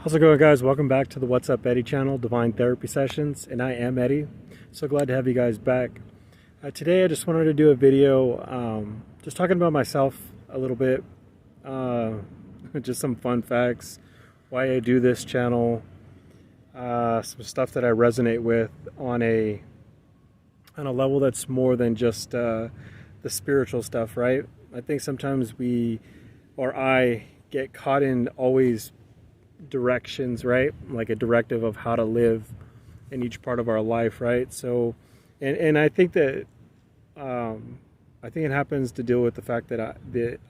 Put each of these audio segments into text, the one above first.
How's it going, guys? Welcome back to the What's Up Eddie channel, Divine Therapy Sessions, and I am Eddie. So glad to have you guys back. Today I just wanted to do a video just talking about myself a little bit, just some fun facts, why I do this channel, some stuff that I resonate with on a level that's more than just the spiritual stuff, right? I think sometimes I get caught in always directions, right? Like a directive of how to live in each part of our life, right? So, and I think that I think it happens to deal with the fact that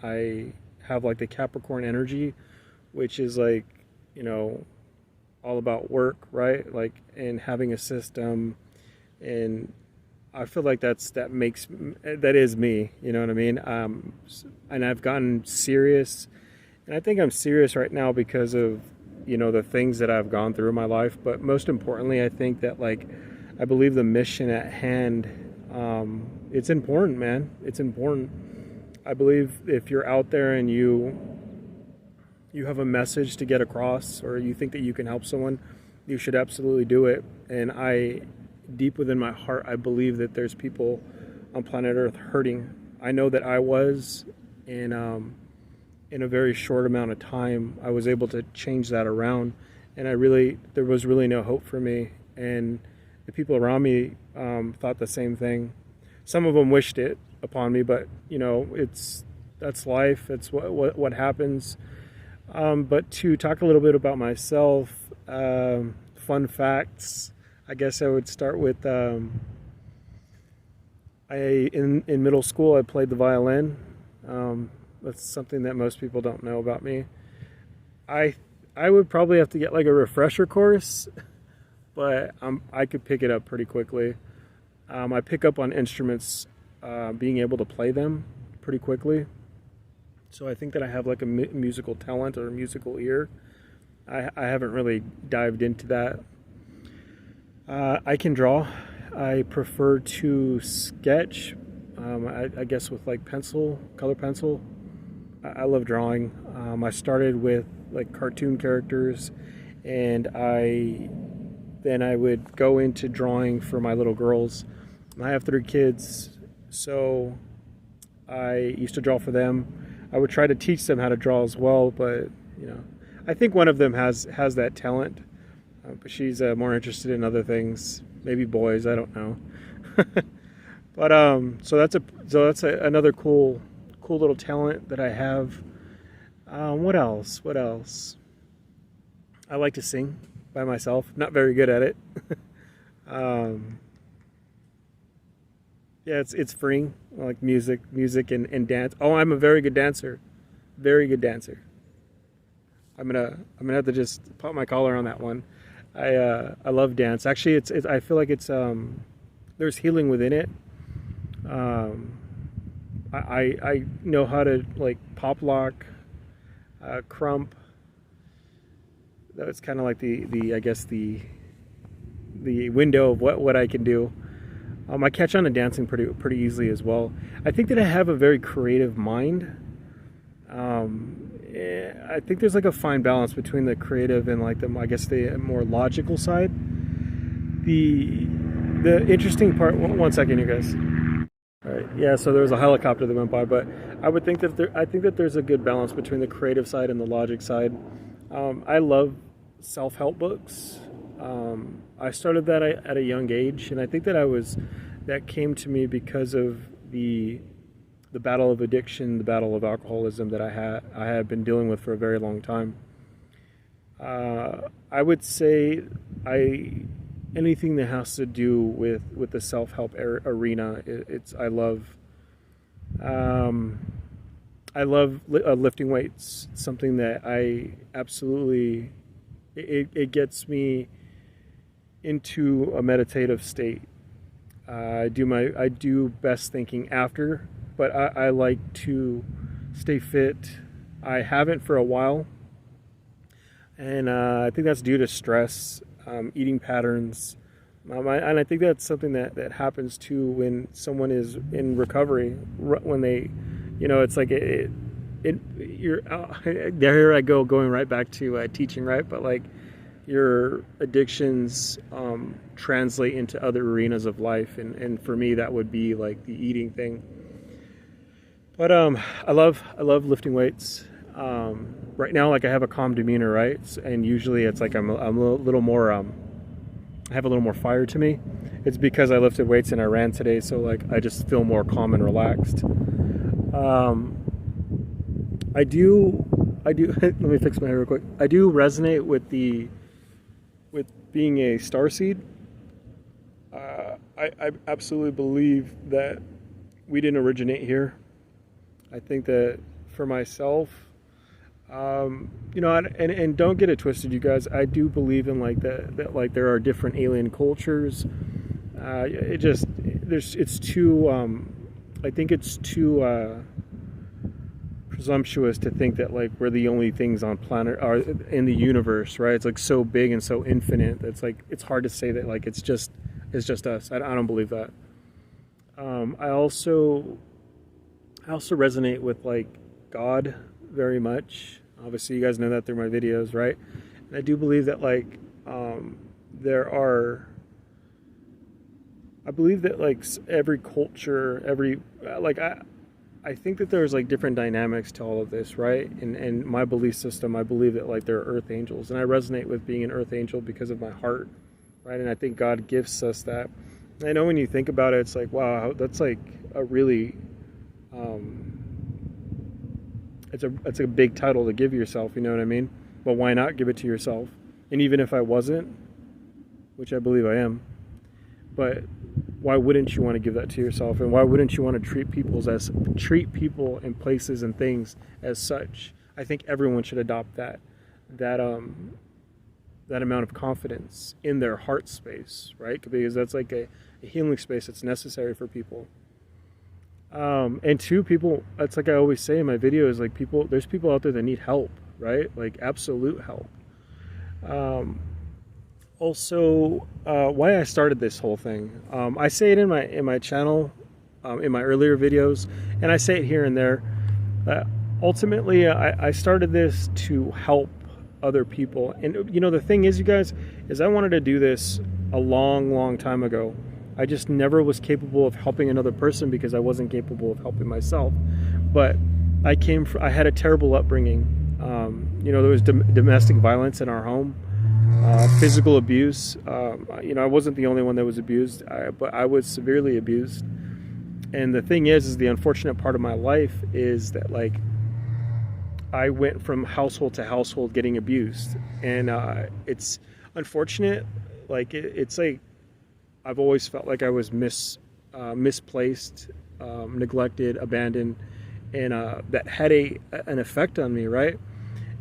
I have like the Capricorn energy, which is like, you know, all about work, right? Like, and having a system, and I feel like that is me, you know what I mean? And I've gotten serious, and I think I'm serious right now because of, you know, the things that I've gone through in my life. But most importantly, I think that, like, I believe the mission at hand, it's important, man. It's important. I believe if you're out there and you have a message to get across, or you think that you can help someone, you should absolutely do it. And deep within my heart, I believe that there's people on planet Earth hurting. I know that I was, and in a very short amount of time, I was able to change that around. And there was really no hope for me. And the people around me thought the same thing. Some of them wished it upon me, but, you know, that's life. It's what happens. But to talk a little bit about myself, fun facts, I guess I would start with, in middle school, I played the violin. That's something that most people don't know about me. I would probably have to get like a refresher course, but I could pick it up pretty quickly. I pick up on instruments, being able to play them pretty quickly. So I think that I have like a musical talent or a musical ear. I haven't really dived into that. I can draw. I prefer to sketch, I guess with like color pencil. I love drawing. I started with like cartoon characters, and then I would go into drawing for my little girls. I have 3 kids, so I used to draw for them. I would try to teach them how to draw as well, but, you know, I think one of them has that talent, but she's more interested in other things, maybe boys, I don't know. But so that's another cool little talent that I have. What else? I like to sing by myself. Not very good at it. Yeah, it's freeing. I like music and dance. Oh, I'm a very good dancer. Very good dancer. I'm gonna have to just pop my collar on that one. I love dance. Actually, I feel like it's there's healing within it. I know how to like pop lock, crump. That's kind of like the I guess the window of what I can do. I catch on to dancing pretty easily as well. I think that I have a very creative mind. I think there's like a fine balance between the creative and like the more logical side. The interesting part. One second, you guys. All right. Yeah. So there was a helicopter that went by, but I think that there's a good balance between the creative side and the logic side. I love self-help books. I started that at a young age, and I think that came to me because of the battle of addiction, the battle of alcoholism that I had been dealing with for a very long time. I would say anything that has to do with the self-help arena, I love lifting weights. It's something that I absolutely, it gets me into a meditative state. I do best thinking after, but I like to stay fit. I haven't for a while, and I think that's due to stress, eating patterns, and I think that's something that happens too when someone is in recovery. When they, you know, it's like you're there I go, going right back to teaching, right? But like your addictions translate into other arenas of life, and for me that would be like the eating thing. But I love lifting weights. Right now, like I have a calm demeanor, right? And usually it's like I'm a little more I have a little more fire to me. It's because I lifted weights and I ran today, so like I just feel more calm and relaxed. I do let me fix my hair real quick. I do resonate with being a starseed. I absolutely believe that we didn't originate here. I think that for myself, you know, and don't get it twisted, you guys. I do believe in like that like there are different alien cultures. It's too. I think it's too presumptuous to think that like we're the only things on planet or in the universe, right? It's like so big and so infinite. That's like it's hard to say that like it's just us. I don't believe that. I also resonate with like God very much. Obviously, you guys know that through my videos, right? And I do believe that like I believe that like every culture, I think that there's like different dynamics to all of this, right? And my belief system, I believe that like there are earth angels, and I resonate with being an earth angel because of my heart, right? And I think God gifts us that. I know when you think about it, it's like, wow, that's like a really, it's a big title to give yourself, you know what I mean? But why not give it to yourself? And even if I wasn't, which I believe I am, but why wouldn't you want to give that to yourself? And why wouldn't you want to treat people and places and things as such? I think everyone should adopt that amount of confidence in their heart space, right? Because that's like a healing space that's necessary for people. And two, people, that's like I always say in my videos, like there's people out there that need help, right? Like absolute help. Also, why I started this whole thing. I say it in my channel, in my earlier videos, and I say it here and there. Ultimately, I started this to help other people. And you know, the thing is, you guys, is I wanted to do this a long time ago. I just never was capable of helping another person because I wasn't capable of helping myself. But I had a terrible upbringing. You know, there was domestic violence in our home. Physical abuse. You know, I wasn't the only one that was abused, but I was severely abused. And the thing is the unfortunate part of my life is that like I went from household to household getting abused, and it's unfortunate. Like it's like I've always felt like I was misplaced, neglected, abandoned, and that had an effect on me, right?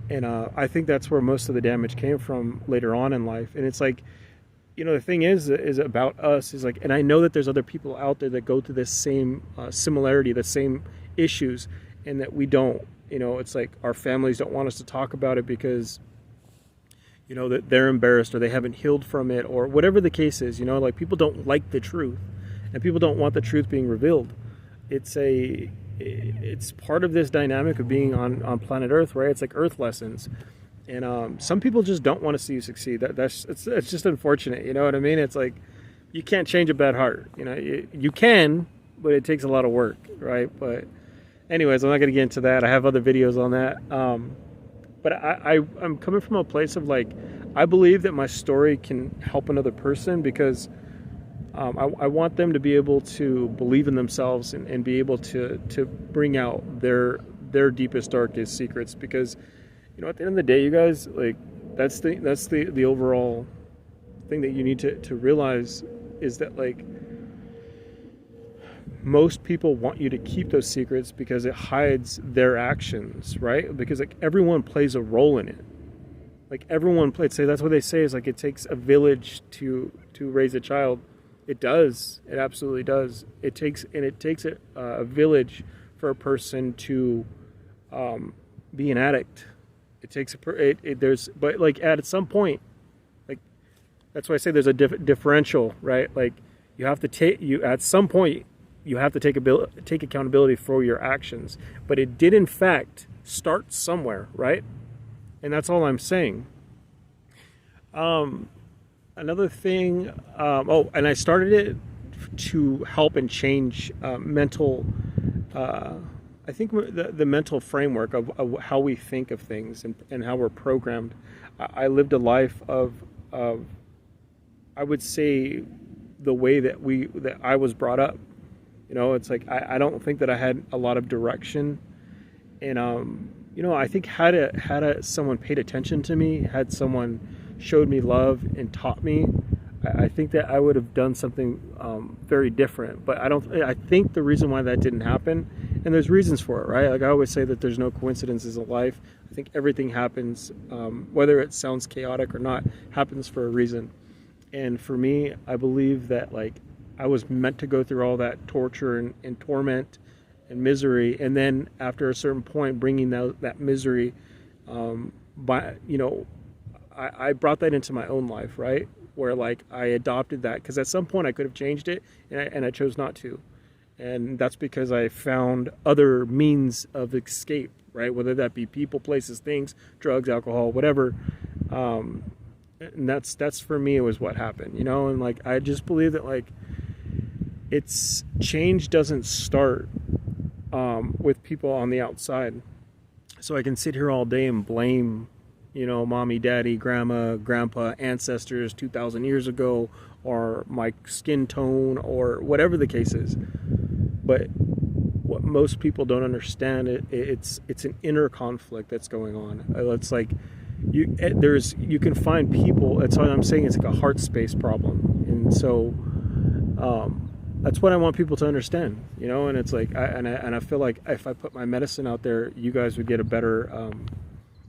And I think that's where most of the damage came from later on in life. And it's like, you know, the thing is about us is like, and I know that there's other people out there that go through this same similarity, the same issues, and that we don't, you know, it's like our families don't want us to talk about it because, you know, that they're embarrassed or they haven't healed from it or whatever the case is, you know, like people don't like the truth and people don't want the truth being revealed. It's part of this dynamic of being on planet Earth, right? It's like Earth lessons, and some people just don't want to see you succeed. It's just unfortunate, you know what I mean? It's like you can't change a bad heart, you know. You can, but it takes a lot of work, right? But anyways, I'm not going to get into that. I have other videos on that. But I'm coming from a place of like I believe that my story can help another person because I want them to be able to believe in themselves and be able to bring out their deepest, darkest secrets. Because, you know, at the end of the day, you guys, like that's the overall thing that you need to realize is that like most people want you to keep those secrets because it hides their actions, right? Because like everyone plays a role in it. Like everyone plays. Say that's what they say is like it takes a village to raise a child. It does. It absolutely does. It takes a village for a person to be an addict. It takes but like at some point, like that's why I say there's a differential, right? Like you have to at some point you have to take accountability for your actions. But it did in fact start somewhere, right? And that's all I'm saying. Another thing, and I started it to help and change mental, I think the mental framework of how we think of things and how we're programmed. I lived a life of I would say the way that I was brought up. You know, it's like I don't think that I had a lot of direction, and you know, I think had someone paid attention to me, had someone showed me love and taught me, I think that I would have done something very different. But I think the reason why that didn't happen, and there's reasons for it, right? Like I always say that there's no coincidences in life. I think everything happens, whether it sounds chaotic or not, happens for a reason. And for me, I believe that like I was meant to go through all that torture and torment and misery, and then after a certain point, bringing that misery, I brought that into my own life, right? Where like I adopted that because at some point I could have changed it, and I chose not to, and that's because I found other means of escape, right? Whether that be people, places, things, drugs, alcohol, whatever. And that's for me, it was what happened, you know. And like I just believe that like it's change doesn't start with people on the outside. So I can sit here all day and blame, you know, mommy, daddy, grandma, grandpa, ancestors 2,000 years ago, or my skin tone, or whatever the case is. But what most people don't understand, it's an inner conflict that's going on. It's like you can find people. That's what I'm saying. It's like a heart space problem, and so that's what I want people to understand, you know. And it's like I feel like if I put my medicine out there, you guys would get a better.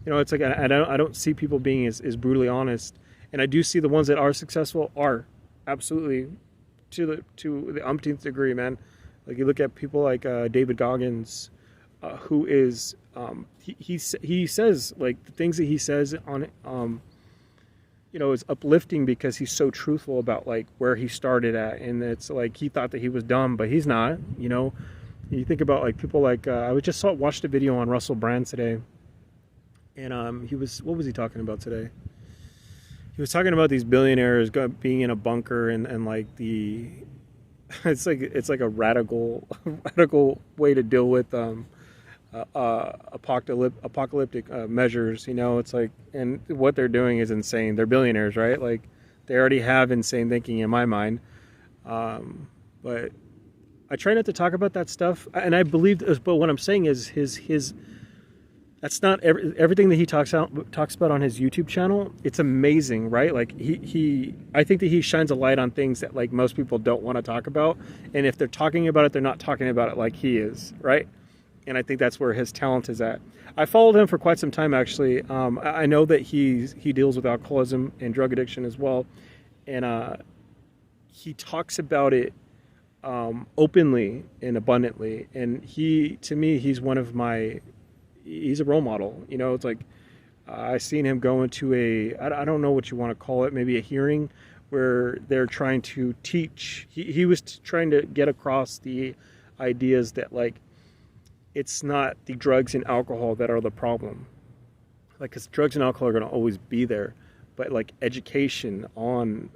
You know, it's like I don't see people being as brutally honest, and I do see the ones that are successful are absolutely to the umpteenth degree, man. Like you look at people like David Goggins, who is he says like the things that he says on you know, is uplifting because he's so truthful about like where he started at, and it's like he thought that he was dumb, but he's not. You know, you think about like people like I watched a video on Russell Brand today. And what was he talking about today? He was talking about these billionaires being in a bunker and like it's like a radical way to deal with apocalyptic measures. You know, it's like, and what they're doing is insane. They're billionaires, right? Like they already have insane thinking in my mind. But I try not to talk about that stuff, and I believe. But what I'm saying is his. That's not everything that he talks about on his YouTube channel. It's amazing, right? Like I think that he shines a light on things that like most people don't want to talk about. And if they're talking about it, they're not talking about it like he is, right? And I think that's where his talent is at. I followed him for quite some time, actually. I know that he deals with alcoholism and drug addiction as well, and he talks about it openly and abundantly. And to me, he's one of my. He's a role model. You know, it's like I seen him go into I don't know what you want to call it, maybe a hearing where they're trying to teach. He was trying to get across the ideas that like it's not the drugs and alcohol that are the problem. Like, because drugs and alcohol are going to always be there, but like education on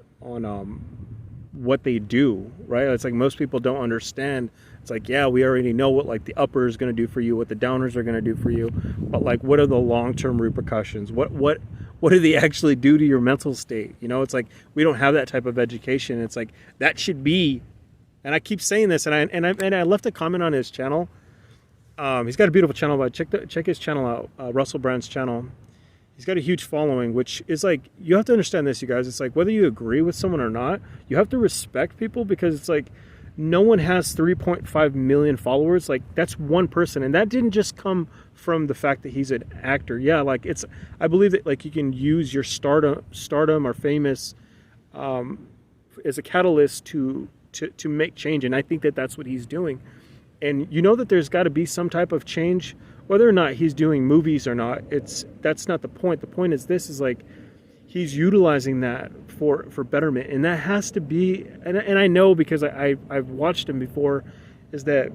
what they do, right? It's like most people don't understand. It's like, yeah, we already know what like the upper is going to do for you, what the downers are going to do for you, but like what are the long-term repercussions? What do they actually do to your mental state? You know, it's like we don't have that type of education. It's like that should be, and I keep saying this, and I left a comment on his channel. He's got a beautiful channel, but check his channel out, Russell Brand's channel. He's got a huge following, which is like, you have to understand this, you guys. It's like whether you agree with someone or not, you have to respect people, because it's like no one has 3.5 million followers. Like that's one person, and that didn't just come from the fact that he's an actor. Yeah, like I believe that like you can use your stardom or famous as a catalyst to make change, and I think that that's what he's doing. And you know that there's got to be some type of change, whether or not he's doing movies or not. That's not the point. The point is this: is like he's utilizing that for betterment, and that has to be. And I know because I've watched him before, is that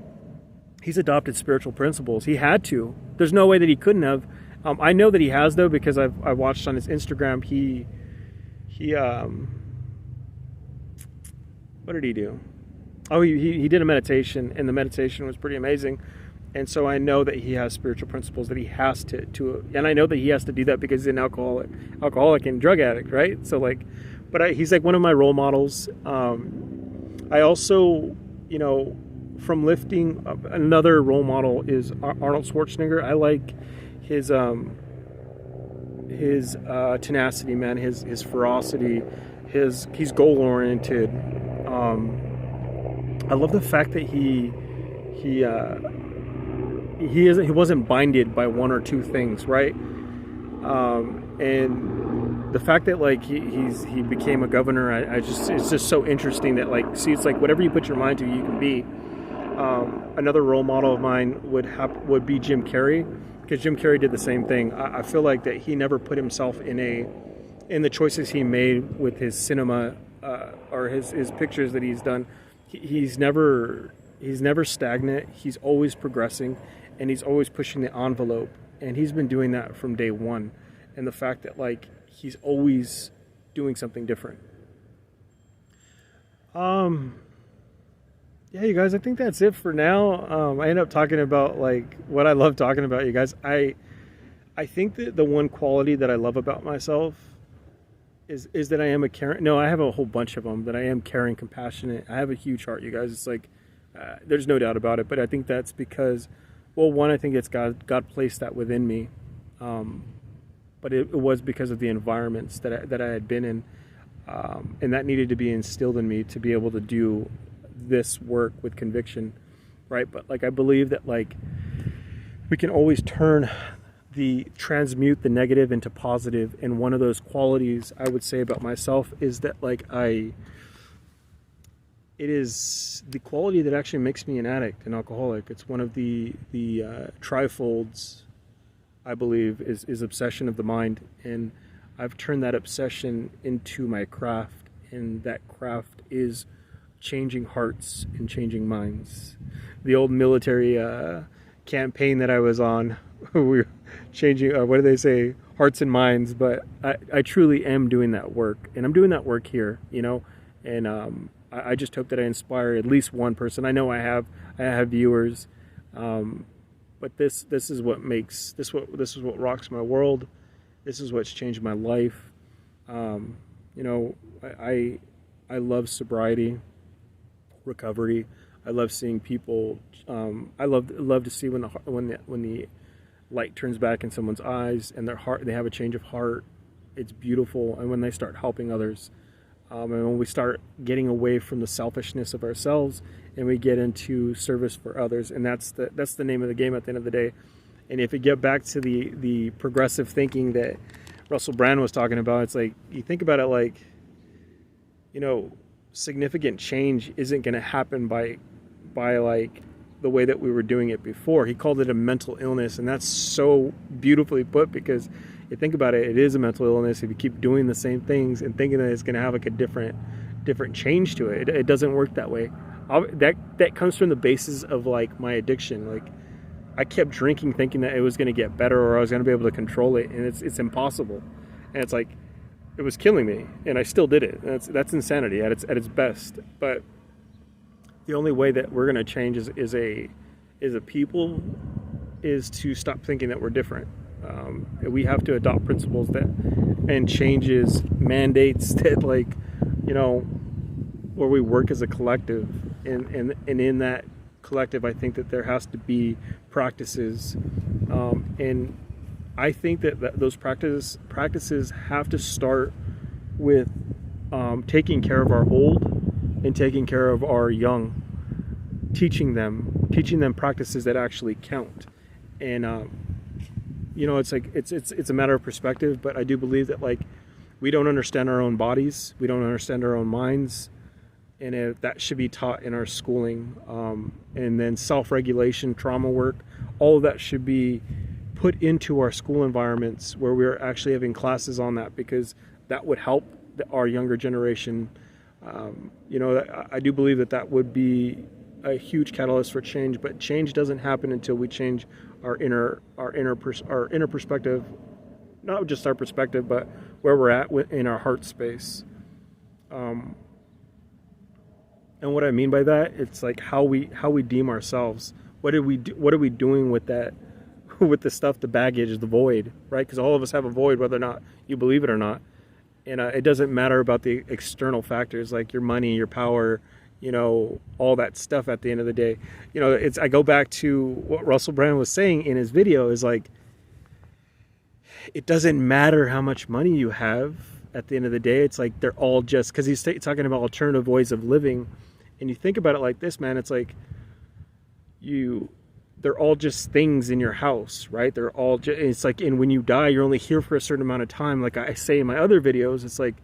he's adopted spiritual principles. He had to. There's no way that he couldn't have. I know that he has, though, because I watched on his Instagram. He what did he do? Oh, he did a meditation, and the meditation was pretty amazing. And so I know that he has spiritual principles that he has to, and I know that he has to do that because he's an alcoholic and drug addict, right? So like, but he's like one of my role models. I also, you know, from lifting, another role model is Arnold Schwarzenegger. I like his tenacity, man, his ferocity, he's goal oriented. I love the fact that he wasn't binded by one or two things, right? And the fact that like he became a governor, it's just so interesting that like, see, it's like whatever you put your mind to, you can be. Another role model of mine would be Jim Carrey, because Jim Carrey did the same thing. I feel like that he never put himself in the choices he made with his cinema or his pictures that he's done. He's never stagnant. He's always progressing, and he's always pushing the envelope. And he's been doing that from day one. And the fact that like he's always doing something different. Yeah, you guys, I think that's it for now. I end up talking about like what I love talking about, you guys. I think that the one quality that I love about myself is that I am a caring. No, I have a whole bunch of them. That I am caring, compassionate. I have a huge heart, you guys. It's like there's no doubt about it. But I think that's because, well, one, I think it's God placed that within me. But it was because of the environments that I had been in, and that needed to be instilled in me to be able to do this work with conviction, right? But like I believe that like we can always transmute the negative into positive, and one of those qualities I would say about myself is that like it is the quality that actually makes me an addict, an alcoholic. It's one of the trifolds, I believe, is obsession of the mind, and I've turned that obsession into my craft, and that craft is changing hearts and changing minds. The old military campaign that I was on, we were changing, what do they say, hearts and minds, but I truly am doing that work, and I'm doing that work here, you know, and I just hope that I inspire at least one person. I know I have viewers, but this is what makes this is what rocks my world. This is what's changed my life. You know, I love sobriety, recovery. I love seeing people. I love to see when the light turns back in someone's eyes and their heart, they have a change of heart. It's beautiful. And when they start helping others, and when we start getting away from the selfishness of ourselves and we get into service for others, and that's the name of the game at the end of the day. And if you get back to the progressive thinking that Russell Brand was talking about, it's like, you think about it like, you know, significant change isn't going to happen by like the way that we were doing it before. He called it a mental illness, and that's so beautifully put, because you think about it, it is a mental illness if you keep doing the same things and thinking that it's going to have like a different change to it. It doesn't work that way. That comes from the basis of like my addiction. Like I kept drinking thinking that it was going to get better or I was going to be able to control it, and it's impossible. And it's like it was killing me, and I still did it. And that's insanity at its best. But the only way that we're going to change is a people is to stop thinking that we're different. We have to adopt principles and changes, mandates that, like, you know, where we work as a collective, and in that collective, I think that there has to be practices, and I think that those practices have to start with taking care of our old and taking care of our young, teaching them practices that actually count. And you know, it's like it's a matter of perspective, but I do believe that, like, we don't understand our own bodies, we don't understand our own minds, and that should be taught in our schooling. And then self-regulation, trauma work, all of that should be put into our school environments where we're actually having classes on that, because that would help our younger generation. You know, I do believe that would be a huge catalyst for change, but change doesn't happen until we change our inner perspective, not just our perspective, but where we're at in our heart space. And what I mean by that, it's like how we deem ourselves. What are we doing with that, with the stuff, the baggage, the void, right? Because all of us have a void, whether or not you believe it or not. And it doesn't matter about the external factors like your money, your power, you know, all that stuff. At the end of the day, you know, I go back to what Russell Brand was saying in his video, is like, it doesn't matter how much money you have. At the end of the day, it's like they're all just, because he's talking about alternative ways of living. And you think about it like this, man, it's like they're all just things in your house, right? They're all just, it's like, and when you die, you're only here for a certain amount of time. Like I say in my other videos, it's like,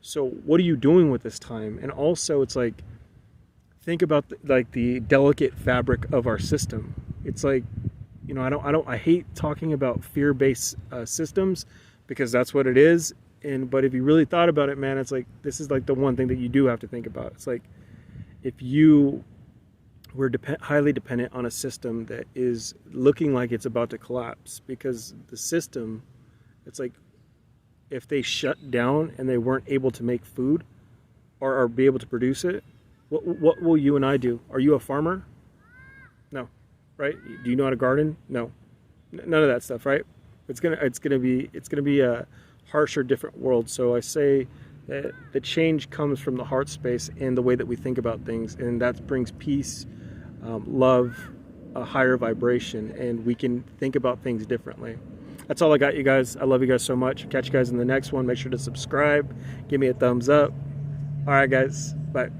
so what are you doing with this time? And also it's like, think about the delicate fabric of our system. It's like, you know, I hate talking about fear-based systems, because that's what it is. But if you really thought about it, man, it's like, this is like the one thing that you do have to think about. It's like, if you were highly dependent on a system that is looking like it's about to collapse, because the system, it's like, if they shut down and they weren't able to make food or be able to produce it, what will you and I do? Are you a farmer? No, right? Do you know how to garden? No, none of that stuff, right? It's gonna be a harsher, different world. So I say that the change comes from the heart space and the way that we think about things, and that brings peace, love, a higher vibration, and we can think about things differently. That's all I got, you guys. I love you guys so much. Catch you guys in the next one. Make sure to subscribe, give me a thumbs up. All right, guys, bye.